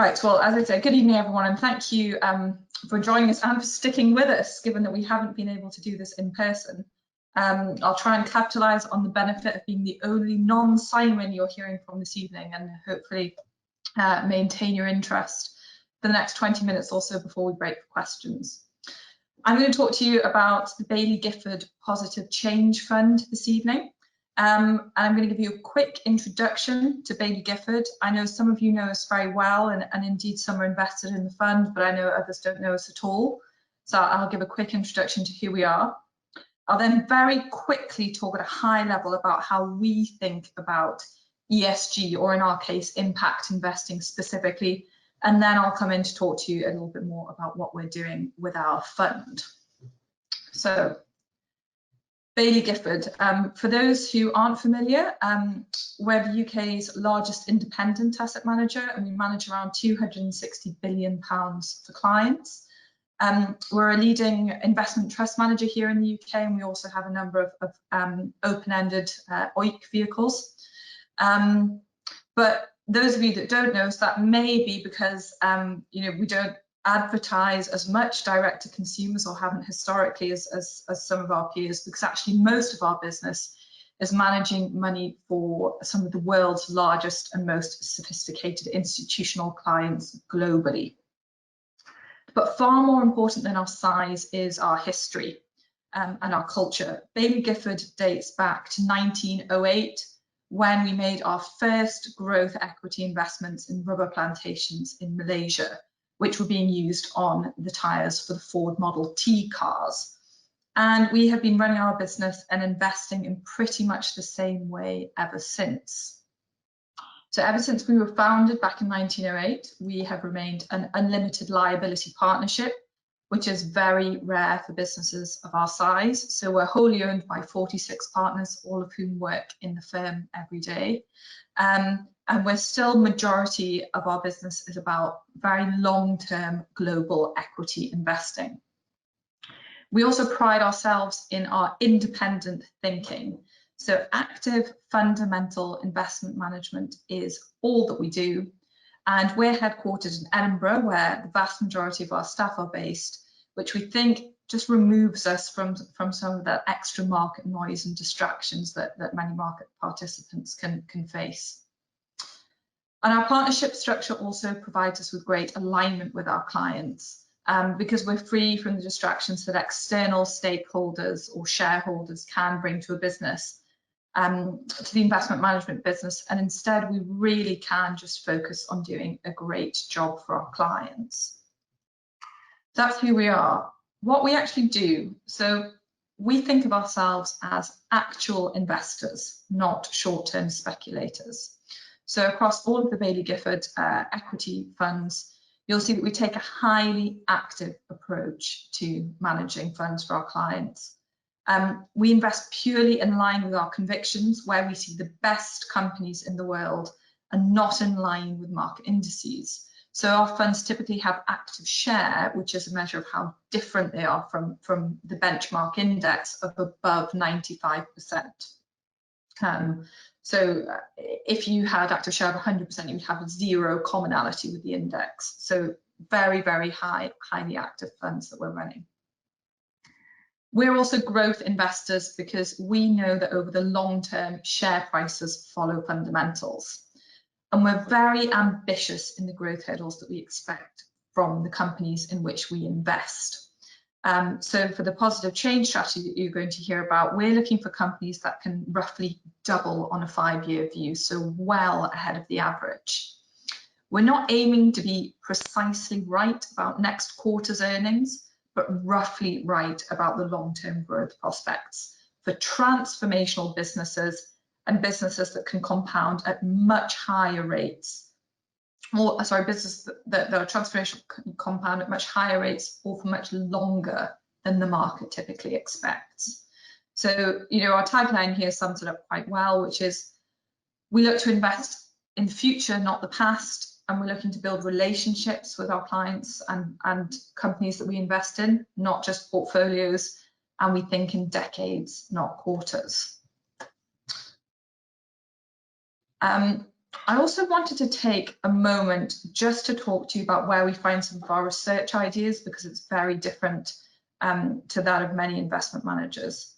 Right, well, as I said, good evening, everyone, and thank you for joining us and for sticking with us, given that we haven't been able to do this in person. I'll try and capitalise on the benefit of being the only non-Simon you're hearing from this evening, and hopefully maintain your interest for the next 20 minutes or so before we break for questions. I'm going to talk to you about the Baillie Gifford Positive Change Fund this evening. And I'm going to give you a quick introduction to Baillie Gifford. I know some of you know us very well, and indeed some are invested in the fund, but I know others don't know us at all. So I'll give a quick introduction to who we are. I'll then very quickly talk at a high level about how we think about ESG, or in our case, impact investing specifically. And then I'll come in to talk to you a little bit more about what we're doing with our fund. So, Baillie Gifford, for those who aren't familiar, we're the UK's largest independent asset manager, and we manage around £260 billion for clients. We're a leading investment trust manager here in the UK, and we also have a number of open-ended OIC vehicles. But those of you that don't know, so that may be because we don't advertise as much direct to consumers, or haven't historically as some of our peers, because actually most of our business is managing money for some of the world's largest and most sophisticated institutional clients globally. But far more important than our size is our history and our culture. Baillie Gifford dates back to 1908, when we made our first growth equity investments in rubber plantations in Malaysia, which were being used on the tyres for the Ford Model T cars. And we have been running our business and investing in pretty much the same way ever since. So ever since we were founded back in 1908, we have remained an unlimited liability partnership, which is very rare for businesses of our size. So we're wholly owned by 46 partners, all of whom work in the firm every day. And we're still, majority of our business is about very long-term global equity investing. We also pride ourselves in our independent thinking. So active fundamental investment management is all that we do. And we're headquartered in Edinburgh, where the vast majority of our staff are based, which we think just removes us from some of that extra market noise and distractions that many market participants can face. And our partnership structure also provides us with great alignment with our clients, because we're free from the distractions that external stakeholders or shareholders can bring to a business, to the investment management business, and instead we really can just focus on doing a great job for our clients. That's who we are. What we actually do, so we think of ourselves as actual investors, not short-term speculators. So across all of the Baillie Gifford equity funds, you'll see that we take a highly active approach to managing funds for our clients. We invest purely in line with our convictions, where we see the best companies in the world and not in line with market indices. So our funds typically have active share, which is a measure of how different they are from the benchmark index, of above 95%. So if you had active share of 100%, you would have zero commonality with the index. So very, very highly active funds that we're running. We're also growth investors because we know that over the long term, share prices follow fundamentals. And we're very ambitious in the growth hurdles that we expect from the companies in which we invest. So for the positive change strategy that you're going to hear about, we're looking for companies that can roughly double on a 5-year view, so well ahead of the average. We're not aiming to be precisely right about next quarter's earnings, but roughly right about the long-term growth prospects for transformational businesses and businesses that can compound at much higher rates. Or sorry, businesses that are transformational, compound at much higher rates or for much longer than the market typically expects. So, our tagline here sums it up quite well, which is, we look to invest in the future, not the past, and we're looking to build relationships with our clients and companies that we invest in, not just portfolios, and we think in decades, not quarters. I also wanted to take a moment just to talk to you about where we find some of our research ideas, because it's very different to that of many investment managers.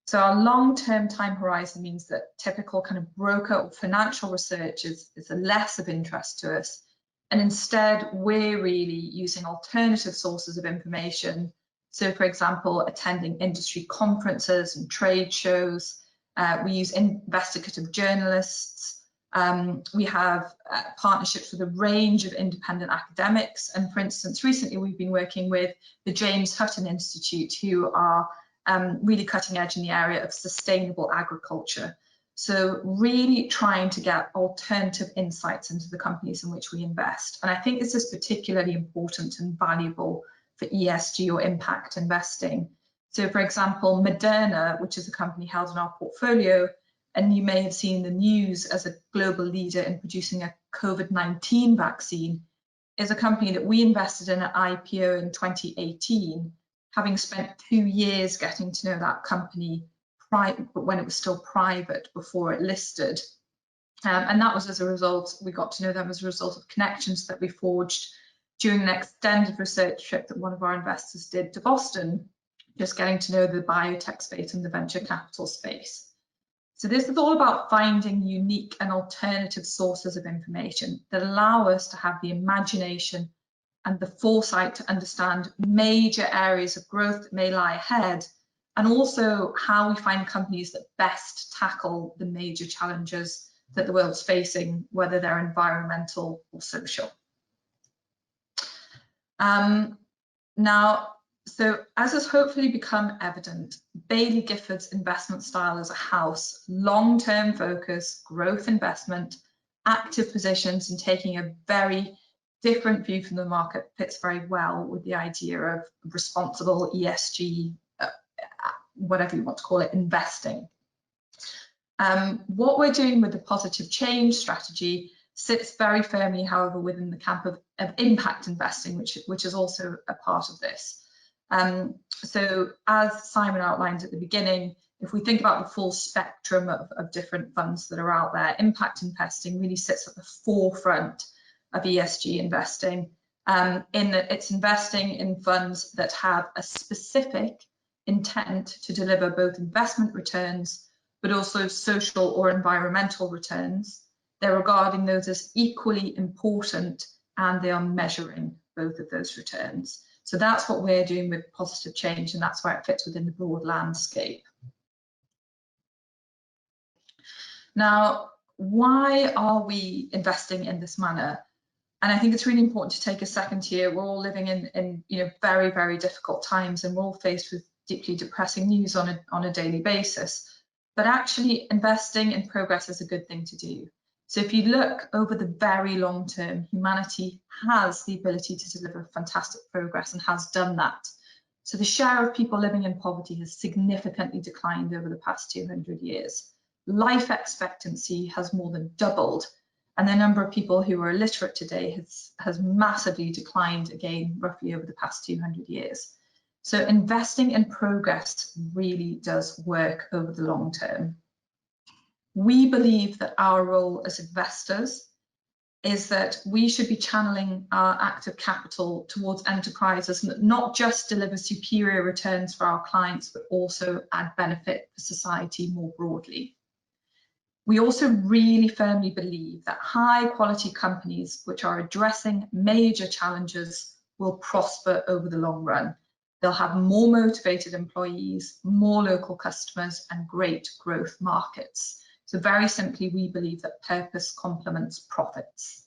So our long-term time horizon means that typical kind of broker or financial research is less of interest to us. And instead, we're really using alternative sources of information. So for example, attending industry conferences and trade shows. We use investigative journalists. We have partnerships with a range of independent academics. And for instance, recently we've been working with the James Hutton Institute, who are really cutting edge in the area of sustainable agriculture. So really trying to get alternative insights into the companies in which we invest. And I think this is particularly important and valuable for ESG or impact investing. So for example, Moderna, which is a company held in our portfolio, and you may have seen the news as a global leader in producing a COVID-19 vaccine, is a company that we invested in at IPO in 2018, having spent 2 years getting to know that company but when it was still private before it listed. And that was as a result, we got to know them as a result of connections that we forged during an extended research trip that one of our investors did to Boston, just getting to know the biotech space and the venture capital space. So this is all about finding unique and alternative sources of information that allow us to have the imagination and the foresight to understand major areas of growth that may lie ahead, and also how we find companies that best tackle the major challenges that the world's facing, whether they're environmental or social. Now, so as has hopefully become evident, Baillie Gifford's investment style is a house, long-term focus, growth investment, active positions, and taking a very different view from the market fits very well with the idea of responsible ESG, whatever you want to call it, investing. What we're doing with the positive change strategy sits very firmly, however, within the camp of impact investing, which is also a part of this. So as Simon outlined at the beginning, if we think about the full spectrum of different funds that are out there, impact investing really sits at the forefront of ESG investing, in that it's investing in funds that have a specific intent to deliver both investment returns, but also social or environmental returns. They're regarding those as equally important, and they are measuring both of those returns. So that's what we're doing with positive change, and that's where it fits within the broad landscape. Now, why are we investing in this manner? And I think it's really important to take a second here. We're all living in very, very difficult times, and we're all faced with deeply depressing news on a daily basis. But actually, investing in progress is a good thing to do. So if you look over the very long term, humanity has the ability to deliver fantastic progress and has done that. So the share of people living in poverty has significantly declined over the past 200 years. Life expectancy has more than doubled, and the number of people who are illiterate today has massively declined again, roughly over the past 200 years. So investing in progress really does work over the long term. We believe that our role as investors is that we should be channeling our active capital towards enterprises that not just deliver superior returns for our clients, but also add benefit for society more broadly. We also really firmly believe that high quality companies which are addressing major challenges will prosper over the long run. They'll have more motivated employees, more local customers, and great growth markets. So very simply, we believe that purpose complements profits.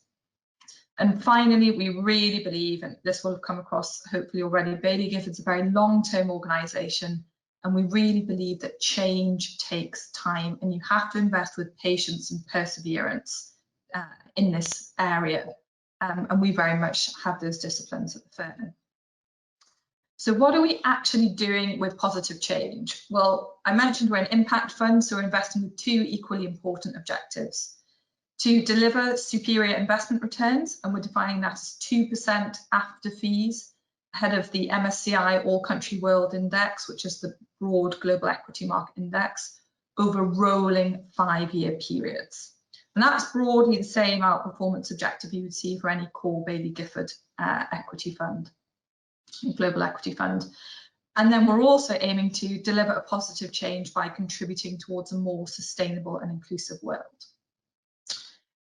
And finally, we really believe, and this will have come across hopefully already, Baillie Gifford's a very long-term organisation, and we really believe that change takes time, and you have to invest with patience and perseverance in this area. And we very much have those disciplines at the firm. So what are we actually doing with positive change? Well, I mentioned we're an impact fund, so we're investing with two equally important objectives: to deliver superior investment returns, and we're defining that as 2% after fees ahead of the MSCI All Country World Index, which is the broad global equity market index, over rolling 5-year periods. And that's broadly the same outperformance objective you would see for any core Baillie Gifford equity fund, global equity fund. And then we're also aiming to deliver a positive change by contributing towards a more sustainable and inclusive world.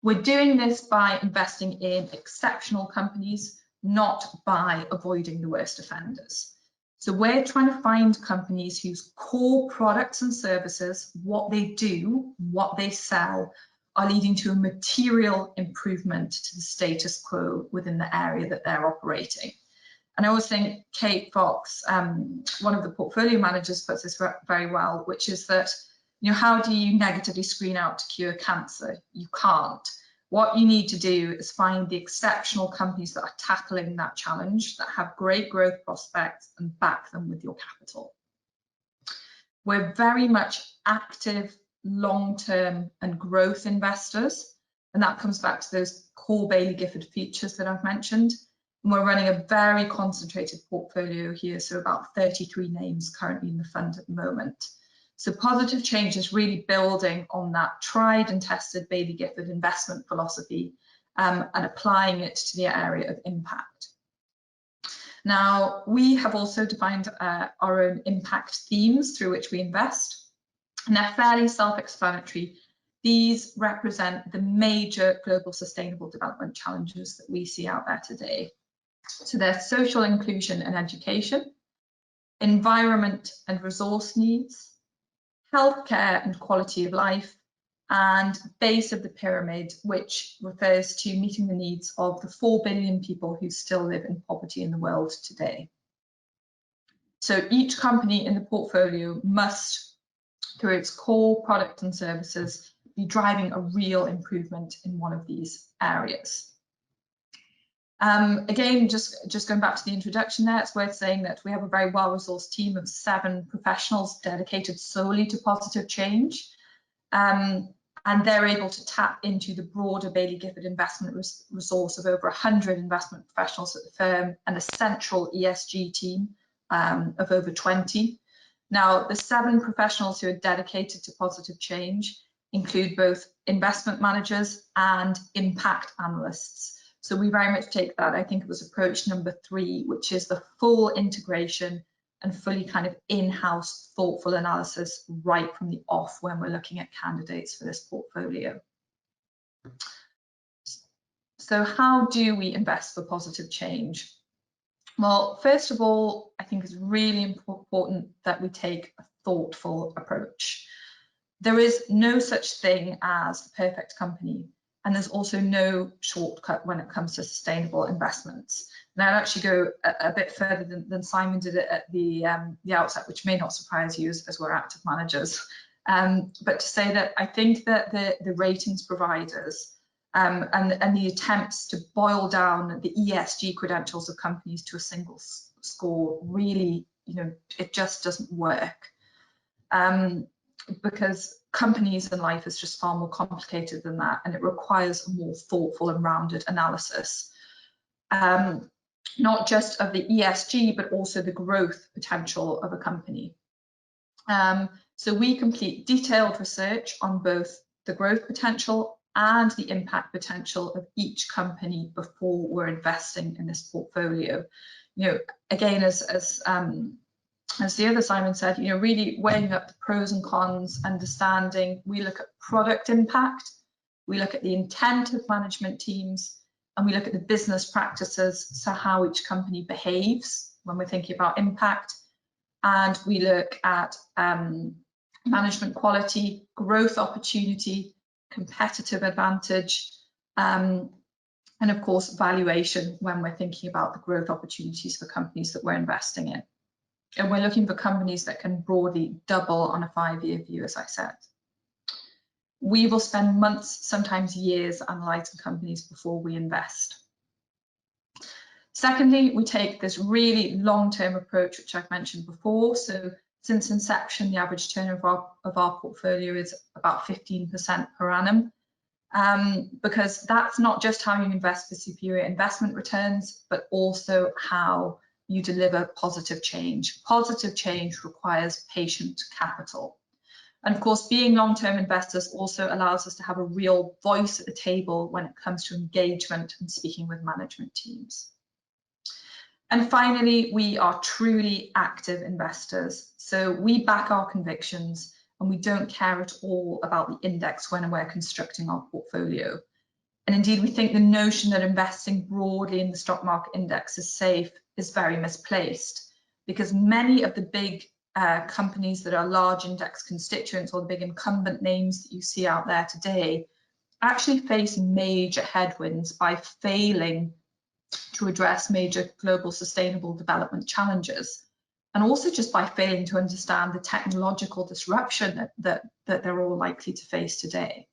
We're doing this by investing in exceptional companies, not by avoiding the worst offenders. So we're trying to find companies whose core products and services, what they do, what they sell, are leading to a material improvement to the status quo within the area that they're operating. And I always think Kate Fox, one of the portfolio managers, puts this very well, which is that, how do you negatively screen out to cure cancer? You can't. What you need to do is find the exceptional companies that are tackling that challenge, that have great growth prospects, and back them with your capital. We're very much active, long-term and growth investors, and that comes back to those core Baillie Gifford features that I've mentioned. And we're running a very concentrated portfolio here, so about 33 names currently in the fund at the moment. So positive change is really building on that tried and tested Baillie Gifford investment philosophy and applying it to the area of impact. Now, we have also defined our own impact themes through which we invest, and they're fairly self-explanatory. These represent the major global sustainable development challenges that we see out there today. So they're social inclusion and education, environment and resource needs, healthcare and quality of life, and base of the pyramid, which refers to meeting the needs of the 4 billion people who still live in poverty in the world today. So each company in the portfolio must, through its core product and services, be driving a real improvement in one of these areas. Again, just going back to the introduction there, it's worth saying that we have a very well-resourced team of 7 professionals dedicated solely to positive change. And they're able to tap into the broader Baillie Gifford investment resource of over 100 investment professionals at the firm and a central ESG team of over 20. Now, the 7 professionals who are dedicated to positive change include both investment managers and impact analysts. So we very much take that, I think it was approach number 3, which is the full integration and fully kind of in-house thoughtful analysis right from the off when we're looking at candidates for this portfolio. So how do we invest for positive change? Well, first of all, I think it's really important that we take a thoughtful approach. There is no such thing as the perfect company, and there's also no shortcut when it comes to sustainable investments. And I'll actually go a bit further than Simon did it at the outset, which may not surprise you as we're active managers. But to say that I think that the ratings providers and the attempts to boil down the ESG credentials of companies to a single score really, it just doesn't work. Because companies and life is just far more complicated than that, and it requires a more thoughtful and rounded analysis, not just of the ESG, but also the growth potential of a company. So we complete detailed research on both the growth potential and the impact potential of each company before we're investing in this portfolio. Again, as the other Simon said, really weighing up the pros and cons, understanding. We look at product impact, we look at the intent of management teams, and we look at the business practices, so how each company behaves when we're thinking about impact. And we look at management quality, growth opportunity, competitive advantage, and of course, valuation when we're thinking about the growth opportunities for companies that we're investing in. And we're looking for companies that can broadly double on a 5-year view, as I said. We will spend months, sometimes years, analysing companies before we invest. Secondly, we take this really long-term approach, which I've mentioned before. So since inception, the average turnover of our portfolio is about 15% per annum, because that's not just how you invest for superior investment returns, but also how you deliver positive change. Positive change requires patient capital. And of course, being long-term investors also allows us to have a real voice at the table when it comes to engagement and speaking with management teams. And finally, we are truly active investors. So we back our convictions and we don't care at all about the index when we're constructing our portfolio. And indeed, we think the notion that investing broadly in the stock market index is safe is very misplaced, because many of the big companies that are large index constituents, or the big incumbent names that you see out there today, actually face major headwinds by failing to address major global sustainable development challenges, and also just by failing to understand the technological disruption that they're all likely to face today.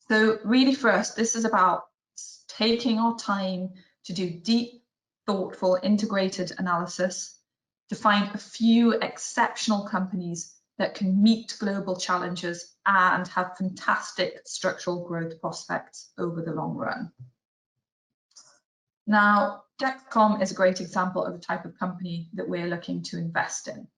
So really for us, this is about taking our time to do deep, thoughtful, integrated analysis, to find a few exceptional companies that can meet global challenges and have fantastic structural growth prospects over the long run. Now, Dexcom is a great example of the type of company that we're looking to invest in.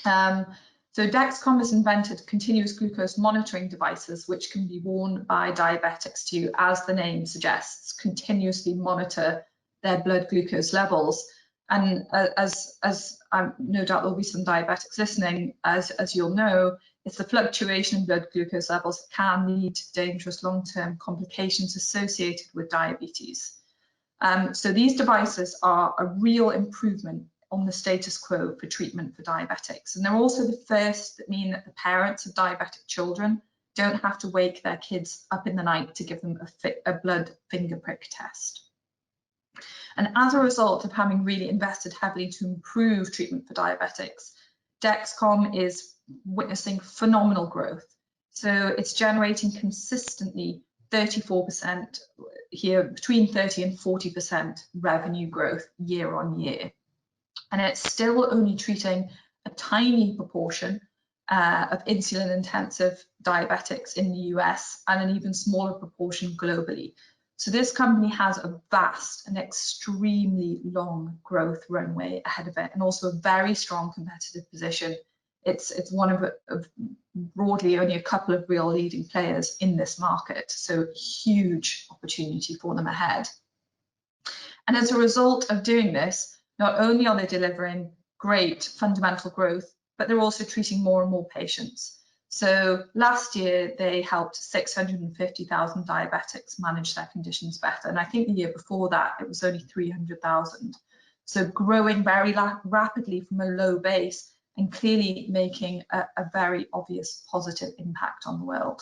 So Dexcom has invented continuous glucose monitoring devices which can be worn by diabetics to, as the name suggests, continuously monitor their blood glucose levels. And as no doubt there'll be some diabetics listening, as you'll know, it's the fluctuation in blood glucose levels that can lead to dangerous long-term complications associated with diabetes. So these devices are a real improvement on the status quo for treatment for diabetics. And they're also the first that mean that the parents of diabetic children don't have to wake their kids up in the night to give them a blood finger prick test. And as a result of having really invested heavily to improve treatment for diabetics, Dexcom is witnessing phenomenal growth. So it's generating consistently 34% here, between 30 and 40% revenue growth year on year. And it's still only treating a tiny proportion of insulin-intensive diabetics in the US and an even smaller proportion globally. So this company has a vast and extremely long growth runway ahead of it, and also a very strong competitive position. It's one of broadly only a couple of real leading players in this market, so huge opportunity for them ahead. And as a result of doing this, not only are they delivering great fundamental growth, but they're also treating more and more patients. So last year, they helped 650,000 diabetics manage their conditions better. And I think the year before that, it was only 300,000. So growing very rapidly from a low base and clearly making a very obvious positive impact on the world.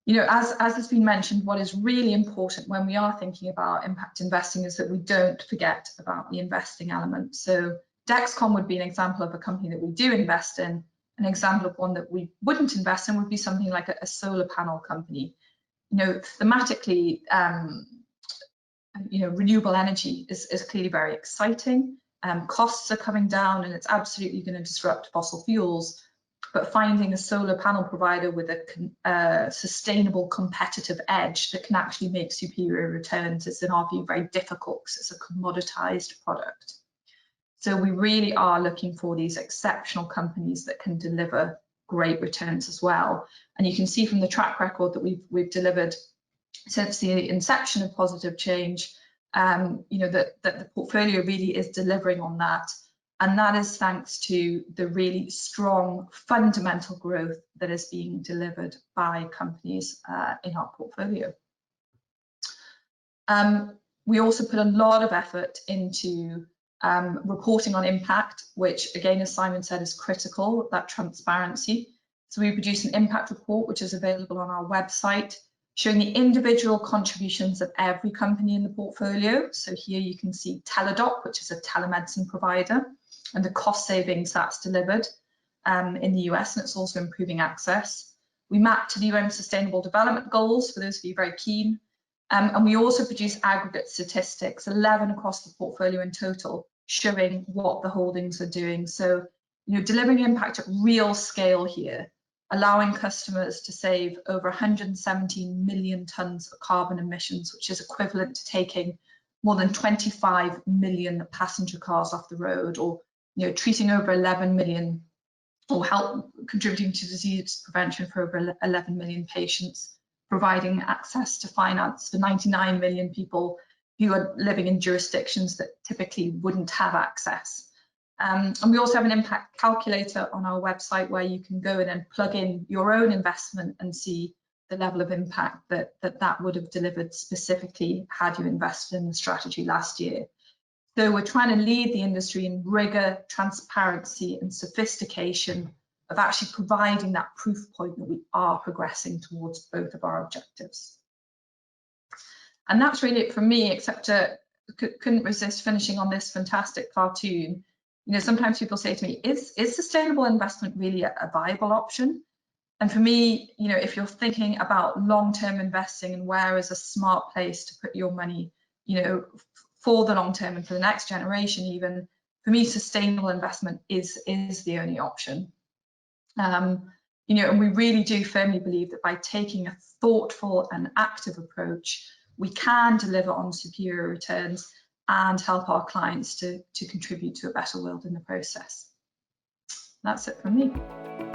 You know, as has been mentioned, what is really important when we are thinking about impact investing is that we don't forget about the investing element. So Dexcom would be an example of a company that we do invest in. An example of one that we wouldn't invest in would be something like a solar panel company. You know, thematically, you know, renewable energy is clearly very exciting. Costs are coming down and it's absolutely going to disrupt fossil fuels. But finding a solar panel provider with a sustainable competitive edge that can actually make superior returns is, in our view, very difficult because it's a commoditized product. So we really are looking for these exceptional companies that can deliver great returns as well. And you can see from the track record that we've delivered since the inception of Positive Change, you know, that the portfolio really is delivering on that. And that is thanks to the really strong fundamental growth that is being delivered by companies in our portfolio. We also put a lot of effort into reporting on impact, which again, as Simon said, is critical, that transparency. So we produce an impact report, which is available on our website, showing the individual contributions of every company in the portfolio. So here you can see Teladoc, which is a telemedicine provider, and the cost savings that's delivered in the US, and it's also improving access. We map to the UN Sustainable Development Goals, for those of you very keen. And we also produce aggregate statistics, 11 across the portfolio in total, showing what the holdings are doing. So, you know, delivering impact at real scale here, allowing customers to save over 117 million tons of carbon emissions, which is equivalent to taking more than 25 million passenger cars off the road, or treating over 11 million or contributing to disease prevention for over 11 million patients, providing access to finance for 99 million people who are living in jurisdictions that typically wouldn't have access. And we also have an impact calculator on our website where you can go in and plug in your own investment and see the level of impact that would have delivered specifically had you invested in the strategy last year. So we're trying to lead the industry in rigor, transparency and sophistication of actually providing that proof point that we are progressing towards both of our objectives. And that's really it from me, except couldn't resist finishing on this fantastic cartoon. Sometimes people say to me, is sustainable investment really a viable option? And for me, if you're thinking about long-term investing and where is a smart place to put your money, for the long term and for the next generation even, for me, sustainable investment is the only option. And we really do firmly believe that by taking a thoughtful and active approach, we can deliver on superior returns and help our clients to contribute to a better world in the process. That's it from me.